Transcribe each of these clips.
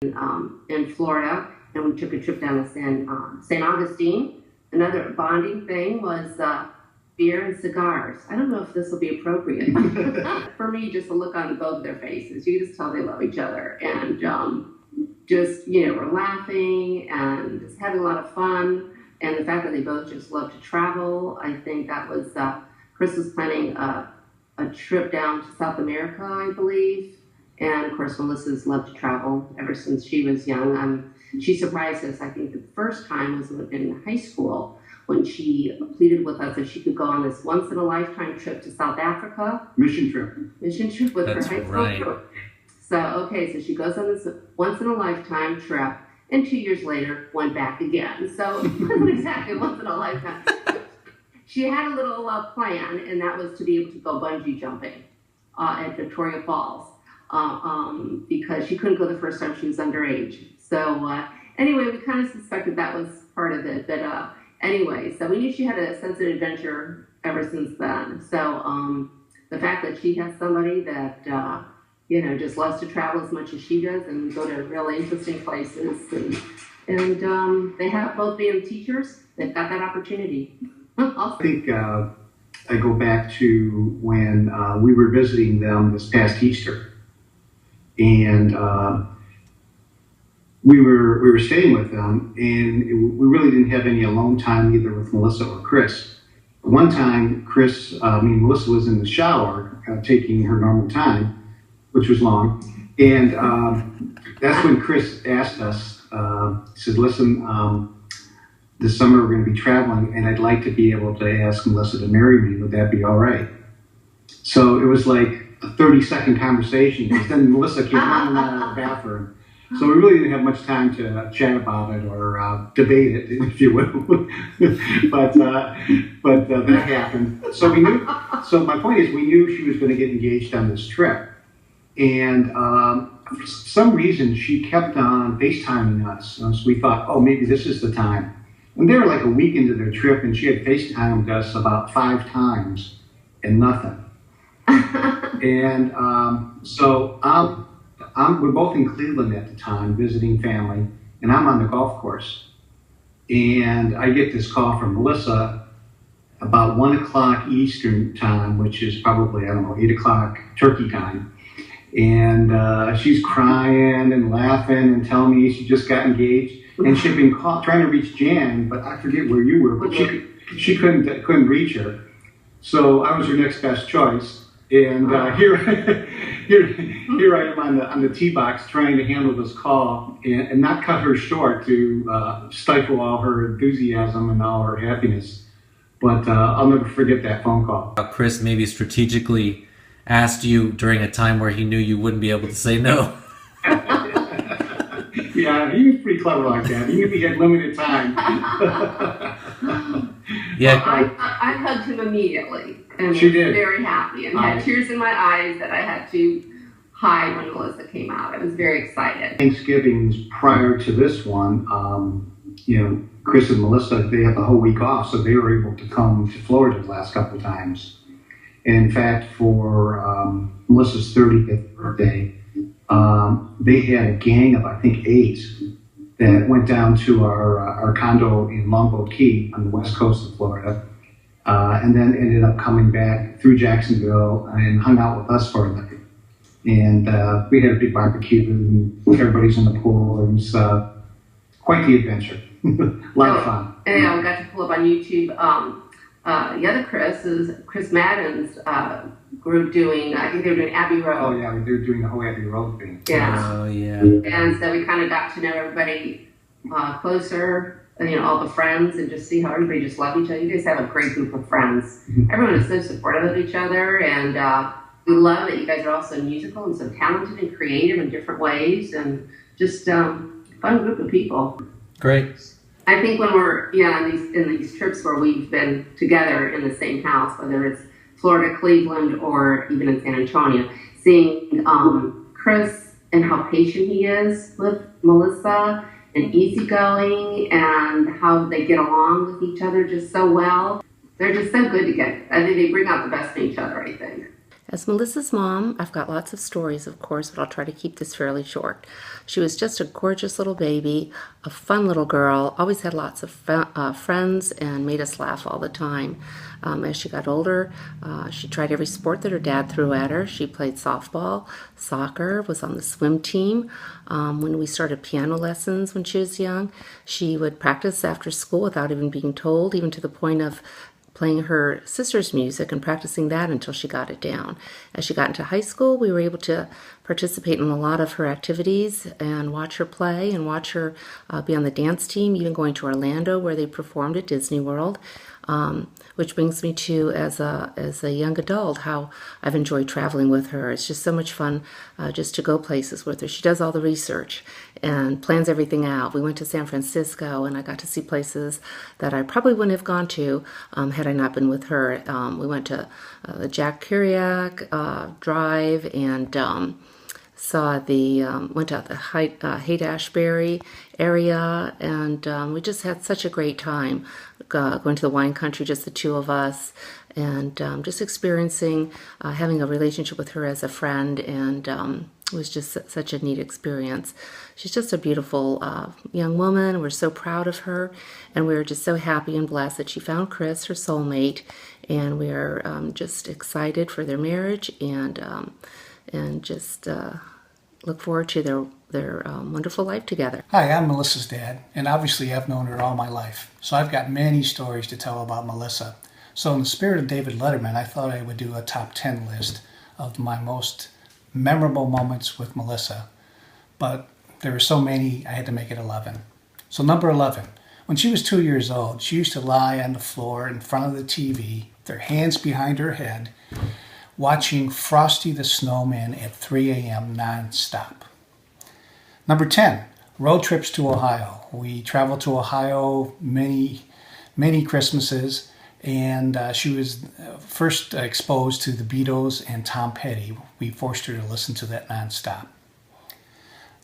in Florida, and we took a trip down to St. Augustine. Another bonding thing was beer and cigars. I don't know if this will be appropriate. For me, just a look on both their faces. You can just tell they love each other. And just, we're laughing and just having a lot of fun. And the fact that they both just love to travel, I think that was, Chris was planning a trip down to South America, I believe. And of course, Melissa's loved to travel ever since she was young. She surprised us, I think the first time was in high school when she pleaded with us that she could go on this once-in-a-lifetime trip to South Africa. Mission trip with That's her high school right. group. So she goes on this once-in-a-lifetime trip, and 2 years later, went back again. So it wasn't exactly once in a lifetime. She had a little plan, and that was to be able to go bungee jumping at Victoria Falls because she couldn't go the first time she was underage. So anyway, we kind of suspected that was part of it. But anyway, so we knew she had a sense of adventure ever since then. So the fact that she has somebody that, just loves to travel as much as she does and go to really interesting places. And they have both being teachers. They've got that opportunity. I think I go back to when we were visiting them this past Easter. And we were staying with them, and we really didn't have any alone time either with Melissa or Chris. One time, Melissa was in the shower taking her normal time, which was long, and that's when Chris asked us, he said, listen, this summer we're going to be traveling, and I'd like to be able to ask Melissa to marry me. Would that be all right? So it was like a 30-second conversation, because then Melissa came running out of the bathroom. So we really didn't have much time to chat about it or debate it, if you will. but that happened. So we knew. So my point is, we knew she was going to get engaged on this trip, and for some reason she kept on FaceTiming us. So we thought, oh, maybe this is the time. And they were like a week into their trip, and she had FaceTimed us about 5 times, and nothing. And so we're both in Cleveland at the time, visiting family, and I'm on the golf course. And I get this call from Melissa about 1 o'clock Eastern time, which is probably, 8 o'clock Turkey time. And she's crying and laughing and telling me she just got engaged. And she'd been trying to reach Jan, but I forget where you were, but she couldn't reach her. So I was her next best choice. And here I am on the tee box trying to handle this call and not cut her short to stifle all her enthusiasm and all her happiness. But I'll never forget that phone call. Chris maybe strategically asked you during a time where he knew you wouldn't be able to say no. Yeah, he was pretty clever like that. He knew he had limited time. Yeah, I hugged him immediately and was She did. very happy and had tears in my eyes that I had to hide when Melissa came out. I was very excited. Thanksgivings prior to this one, Chris and Melissa, they had the whole week off, so they were able to come to Florida the last couple of times. And in fact, for Melissa's 35th birthday, they had a gang of, I think, 8 that went down to our condo in Longboat Key on the west coast of Florida, and then ended up coming back through Jacksonville and hung out with us for a night. And we had a big barbecue, and everybody's in the pool. It was quite the adventure. A lot of fun. And we got to pull up on YouTube. The other Chris is Chris Madden's group doing, I think they were doing Abbey Road. Oh yeah, they were doing the whole Abbey Road thing. Yeah. Oh yeah. And so we kind of got to know everybody closer, all the friends, and just see how everybody just loved each other. You guys have a great group of friends. Everyone is so supportive of each other, and we love that you guys are also musical and so talented and creative in different ways, and just fun group of people. Great. I think when we're in these trips where we've been together in the same house, whether it's Florida, Cleveland, or even in San Antonio, seeing Chris and how patient he is with Melissa and easygoing and how they get along with each other just so well. They're just so good together. I think they bring out the best in each other, I think. As Melissa's mom, I've got lots of stories, of course, but I'll try to keep this fairly short. She was just a gorgeous little baby, a fun little girl, always had lots of friends and made us laugh all the time. As she got older, she tried every sport that her dad threw at her. She played softball, soccer, was on the swim team. When we started piano lessons when she was young, she would practice after school without even being told, even to the point of playing her sister's music and practicing that until she got it down. As she got into high school, we were able to participate in a lot of her activities and watch her play and watch her be on the dance team, even going to Orlando where they performed at Disney World. Which brings me to, as a young adult, how I've enjoyed traveling with her. It's just so much fun just to go places with her. She does all the research and plans everything out. We went to San Francisco, and I got to see places that I probably wouldn't have gone to had I not been with her. We went to the Jack Kerouac Drive and went to the Haight-Ashbury area, and we just had such a great time going to the wine country, just the two of us, and just experiencing having a relationship with her as a friend, and it was just such a neat experience. She's just a beautiful young woman. We're so proud of her, and we're just so happy and blessed that she found Chris, her soulmate, and we are just excited for their marriage, and just look forward to their wonderful life together. Hi, I'm Melissa's dad, and obviously I've known her all my life, so I've got many stories to tell about Melissa. So in the spirit of David Letterman, I thought I would do a top 10 list of my most memorable moments with Melissa, but there were so many I had to make it 11. So number 11, when she was 2 years old, she used to lie on the floor in front of the TV, with her hands behind her head, watching Frosty the Snowman at 3 a.m. non-stop. Number 10, road trips to Ohio. We traveled to Ohio many Christmases, and she was first exposed to the Beatles and Tom Petty. We forced her to listen to that non-stop.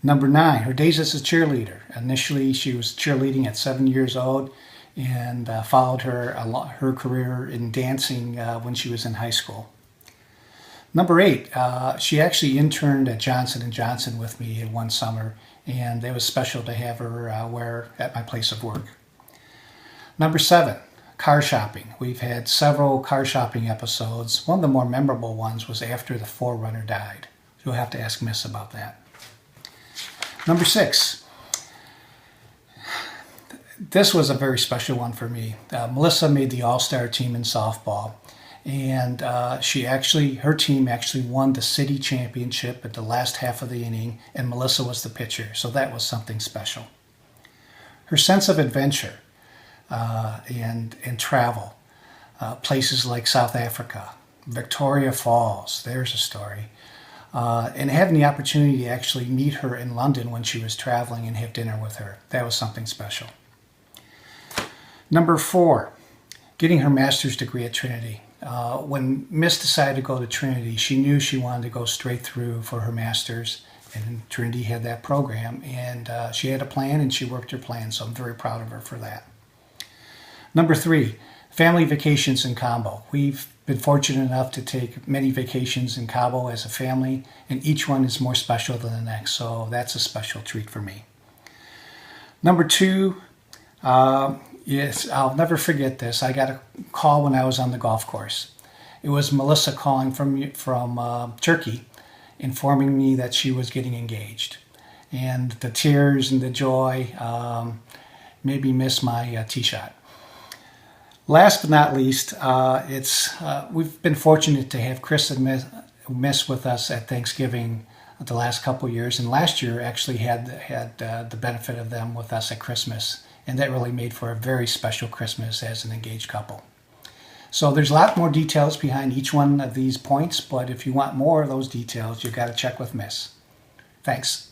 Number 9, her days as a cheerleader. Initially, she was cheerleading at 7 years old, and followed her career in dancing when she was in high school. Number 8, she actually interned at Johnson & Johnson with me one summer, and it was special to have her wear at my place of work. Number 7, car shopping. We've had several car shopping episodes. One of the more memorable ones was after the 4Runner died. You'll have to ask Miss about that. Number 6, this was a very special one for me. Melissa made the all-star team in softball. And her team actually won the city championship at the last half of the inning, and Melissa was the pitcher, so that was something special. Her sense of adventure and travel, places like South Africa, Victoria Falls, there's a story, and having the opportunity to actually meet her in London when she was traveling and have dinner with her, that was something special. Number 4, getting her master's degree at Trinity. When Miss decided to go to Trinity, she knew she wanted to go straight through for her master's, and Trinity had that program, and she had a plan, and she worked her plan, so I'm very proud of her for that. Number 3, family vacations in Cabo. We've been fortunate enough to take many vacations in Cabo as a family, and each one is more special than the next, so that's a special treat for me. Number 2, yes, I'll never forget this. I got a call when I was on the golf course. It was Melissa calling from Turkey, informing me that she was getting engaged. And the tears and the joy made me miss my tee shot. Last but not least, we've been fortunate to have Chris and Miss with us at Thanksgiving the last couple of years, and last year actually had the benefit of them with us at Christmas, and that really made for a very special Christmas as an engaged couple. So there's a lot more details behind each one of these points, but if you want more of those details, you've got to check with Miss. Thanks.